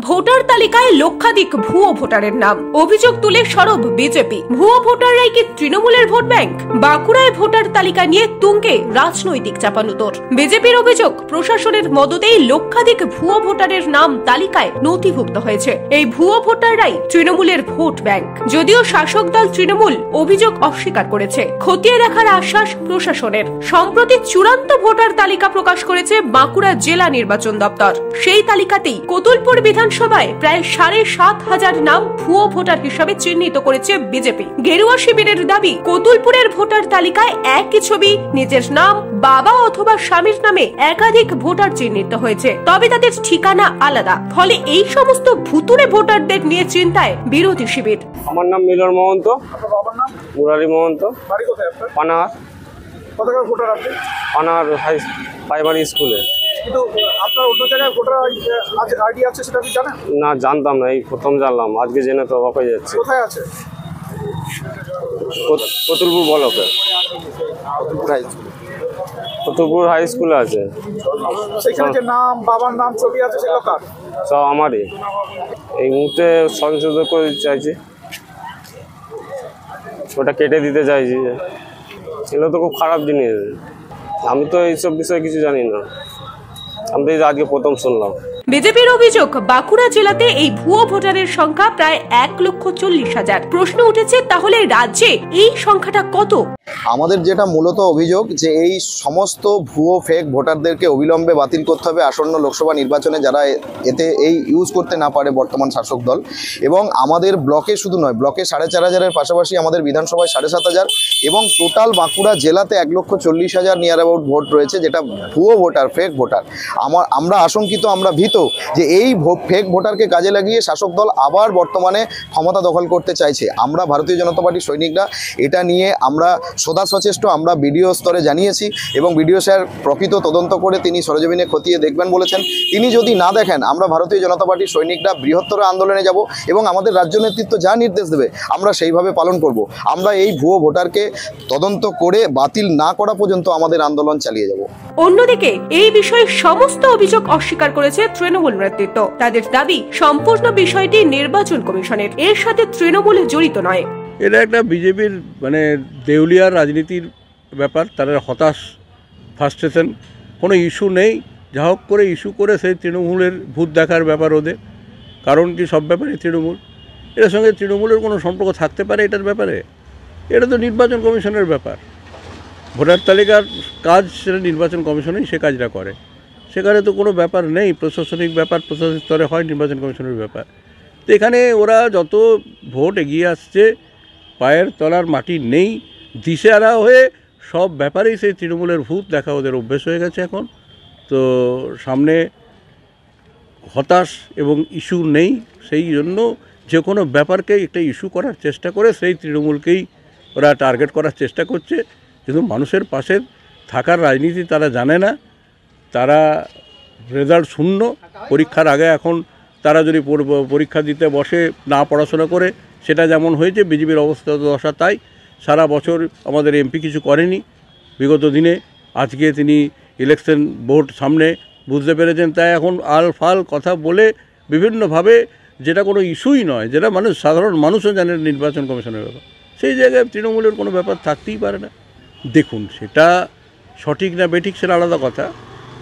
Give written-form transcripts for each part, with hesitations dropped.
Voter তালিকায় লক্ষাধিক ভুয়ো ভোটারের নাম, অভিযোগ তুলে সরব বিজেপি। ভুয়ো ভোটাররাই কি তৃণমূলের ভোট ব্যাংক? বাঁকুড়ায় ভোটার তালিকা নিয়ে তুঙ্গে রাজনৈতিক চাপানুতোর। বিজেপির অভিযোগ, প্রশাসনের মদতেই লক্ষাধিক ভুয়ো ভোটারের নাম তালিকায় নথিভুক্ত হয়েছে। এই ভুয়ো ভোটাররাই তৃণমূলের ভোট ব্যাংক। যদিও শাসক দল তৃণমূল অভিযোগ অস্বীকার করেছে, খতিয়ে দেখার আশ্বাস প্রশাসনের। সম্প্রতি চূড়ান্ত ভোটার তালিকা প্রকাশ করেছে বাঁকুড়া জেলা নির্বাচন দপ্তর। সেই তালিকাতেই কতুলপুর বিধানসভায় প্রায় ৭,৫০০ নাম ভুয়ো ভোটার হিসাবে চিহ্নিত করেছে বিজেপি। গেরুয়া শিবিরের দাবি, কতুলপুরের ভোটার তালিকায় একই ছবি, নিজের নাম, বাবা অথবা স্বামীর নামে একাধিক ভোটার চিহ্নিত হয়েছে, তবে তাদের ঠিকানা আলাদা। ফলে এই সমস্ত ভুতুড়ে ভোটারদের নিয়ে চিন্তায় বিরোধী শিবির। আমার নাম মিলন মহন্ত। মুরারি মহন্ত। বাড়ি কোথায় আপনার? পানাহার। কোথাকার ভোটার আপনি? পানাহার হাই প্রাইমারি স্কুলে। কিন্তু আপনার অন্য জায়গায় ভোটার আইডি আছে, সেটা আপনি জানেন? না, জানতাম না, এই প্রথম জানলাম। আজকে জেনে তো অবাক হয়ে যাচ্ছে। কোথায় আছে? কতুলপুর ব্লকে, কতুলপুর হাই স্কুলে আছে। সেখানে যে নাম, বাবার নাম, ছবি আছে, সেগুলো কার? সব আমারই। এই মুহূর্তে সংশোধন করে চাইছি, ওটা কেটে দিতে চাইছি। এগুলো তো খুব খারাপ জিনিস। আমি তো এইসব বিষয়ে কিছু জানি না, আমি তো আজকে প্রথম শুনলাম। বিজেপির অভিযোগ, বাঁকুড়া জেলাতে এই ভুয়ো ভোটারের সংখ্যা প্রায় ১,৪০,০০০। প্রশ্ন উঠেছে, তাহলে রাজ্যে এই সংখ্যাটা কত? আমাদের যেটা মূলত অভিযোগ, যে এই সমস্ত ভুয়ো ফেক ভোটারদেরকে অবিলম্বে বাতিল করতে হবে আসন্ন লোকসভা নির্বাচনে, যারা এতে এই ইউজ করতে না পারে বর্তমান শাসক দল। এবং আমাদের ব্লকে শুধু নয়, ব্লকে ৪,৫০০-এর পাশাপাশি আমাদের বিধানসভায় ৭,৫০০ এবং টোটাল বাঁকুড়া জেলাতে ১,৪০,০০০ নিয়ার অ্যাবাউট ভোট রয়েছে, যেটা ভুয়ো ভোটার, ফেক ভোটার। আমরা আশঙ্কিত, আমরা ভীত যে এই ফেক ভোটারকে কাজে লাগিয়ে শাসক দল আবার বর্তমানে ক্ষমতা দখল করতে চাইছে। আমরা ভারতীয় জনতা পার্টির সৈনিকরা এটা নিয়ে আমরা সদা সচেষ্ট। আমরা বিডিও স্তরে জানিয়েছি এবং বিডিও স্যার প্রকৃত তদন্ত করে তিনি সরেজমিনে খতিয়ে দেখবেন বলেছেন। তিনি যদি না দেখেন, আমরা ভারতীয় জনতা পার্টির সৈনিকরা বৃহত্তর আন্দোলনে যাব এবং আমাদের রাজ্য নেতৃত্ব যা নির্দেশ দেবে আমরা সেইভাবে পালন করব। আমরা এই ভুয়ো ভোটারকে তদন্ত করে বাতিল না করা পর্যন্ত আমাদের আন্দোলন চালিয়ে যাব। অন্যদিকে এই বিষয়ে সমস্ত অভিযোগ অস্বীকার করেছে তৃণমূল নেতৃত্ব। তাদের দাবি, সম্পূর্ণ বিষয়টি নির্বাচন কমিশনের, এর সাথে তৃণমূল জড়িত নয়। এটা একটা বিজেপির দেউলিয়ার রাজনীতির ব্যাপার। তারা হতাশ, ফ্রাস্ট্রেশন, কোনো ইস্যু নেই, যা হোক করে ইস্যু করে সেই তৃণমূলের ভূত দেখার ব্যাপার ওদের। কারণ কি, সব ব্যাপারে তৃণমূল, এর সঙ্গে তৃণমূলের কোনো সম্পর্ক থাকতে পারে এটার ব্যাপারে? এটা তো নির্বাচন কমিশনের ব্যাপার। ভোটার তালিকার কাজ সেটা নির্বাচন কমিশনই সে কাজটা করে, সেখানে তো কোনো ব্যাপার নেই। প্রশাসনিক ব্যাপার প্রশাসনিক স্তরে হয়, নির্বাচন কমিশনের ব্যাপার। তো এখানে ওরা যত ভোট এগিয়ে আসছে, পায়ের তলার মাটি নেই, দিশেহারা হয়ে সব ব্যাপারেই সেই তৃণমূলের ভূত দেখা ওদের অভ্যেস হয়ে গেছে এখন। তো সামনে হতাশ এবং ইস্যু নেই, সেই জন্য যে কোনো ব্যাপারকে একটা ইস্যু করার চেষ্টা করে সেই তৃণমূলকেই ওরা টার্গেট করার চেষ্টা করছে। কিন্তু মানুষের পাশে থাকার রাজনীতি তারা জানে না, তারা রেজাল্ট শূন্য। পরীক্ষার আগে এখন তারা যদি পরীক্ষা দিতে বসে না পড়াশোনা করে, সেটা যেমন হয়েছে, বিজেপির অবস্থা দশা তাই। সারা বছর আমাদের এমপি কিছু করেনি বিগত দিনে, আজকে তিনি ইলেকশন ভোট সামনে বুঝতে পেরেছেন, তাই এখন আলফাল কথা বলে বিভিন্নভাবে, যেটা কোনো ইস্যুই নয়, যেটা সাধারণ মানুষও জানে নির্বাচন কমিশনের ব্যাপার, সেই জায়গায় তৃণমূলের কোনো ব্যাপার থাকতেই পারে না। দেখুন, সেটা সঠিক না বেঠিক সেটা আলাদা কথা,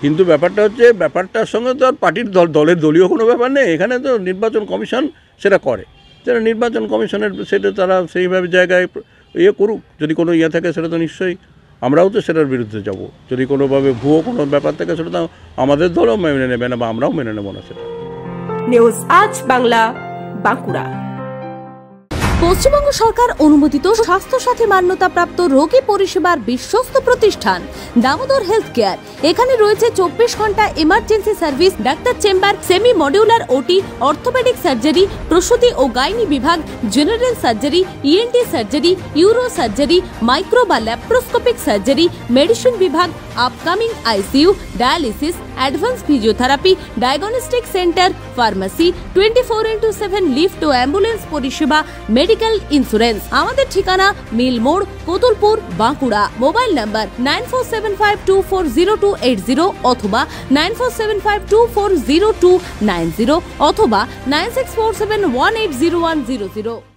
কিন্তু ব্যাপারটা হচ্ছে, ব্যাপারটার সঙ্গে তো আর পার্টির দলের দলীয় কোনো ব্যাপার নেই। এখানে তো নির্বাচন কমিশন সেটা করে, সেটা নির্বাচন কমিশনের, সেটা তারা সেইভাবে জায়গায় করুক। যদি কোনো থাকে সেটা তো নিশ্চয়ই আমরাও তো সেটার বিরুদ্ধে যাব। যদি কোনোভাবে ভুয়ো কোনো ব্যাপার থাকে, সেটা তো আমাদের দলও মেনে নেবে না বা আমরাও মেনে নেব না সেটা। নিউজ আজ বাংলা, বাঁকুড়া। পশ্চিমবঙ্গ সরকার অনুমোদিত স্বাস্থ্যসাথী মান্যতাপ্রাপ্ত রোগী পরিষেবার বিশ্বস্ত প্রতিষ্ঠান দামোদর হেলথ কেয়ার। এখানে রয়েছে 24 ঘন্টা emergency service, doctor chamber, semi modular OT, orthopedic surgery, প্রসূতি ও গাইনি বিভাগ, general surgery, ENT surgery, uro surgery, micro বা ল্যাপ্রোস্কোপিক সার্জারি, মেডিসিন বিভাগ, upcoming ICU, dialysis, advance physiotherapy, diagnostic centre, pharmacy, 24x7 lift ও ambulance পরিষেবা, medical insurance. আমাদের ঠিকানা মিল মোড়, কোতুলপুর, বাঁকুড়া। মোবাইল নাম্বার 9475240280 অথবা 9475240290 অথবা 9647180100।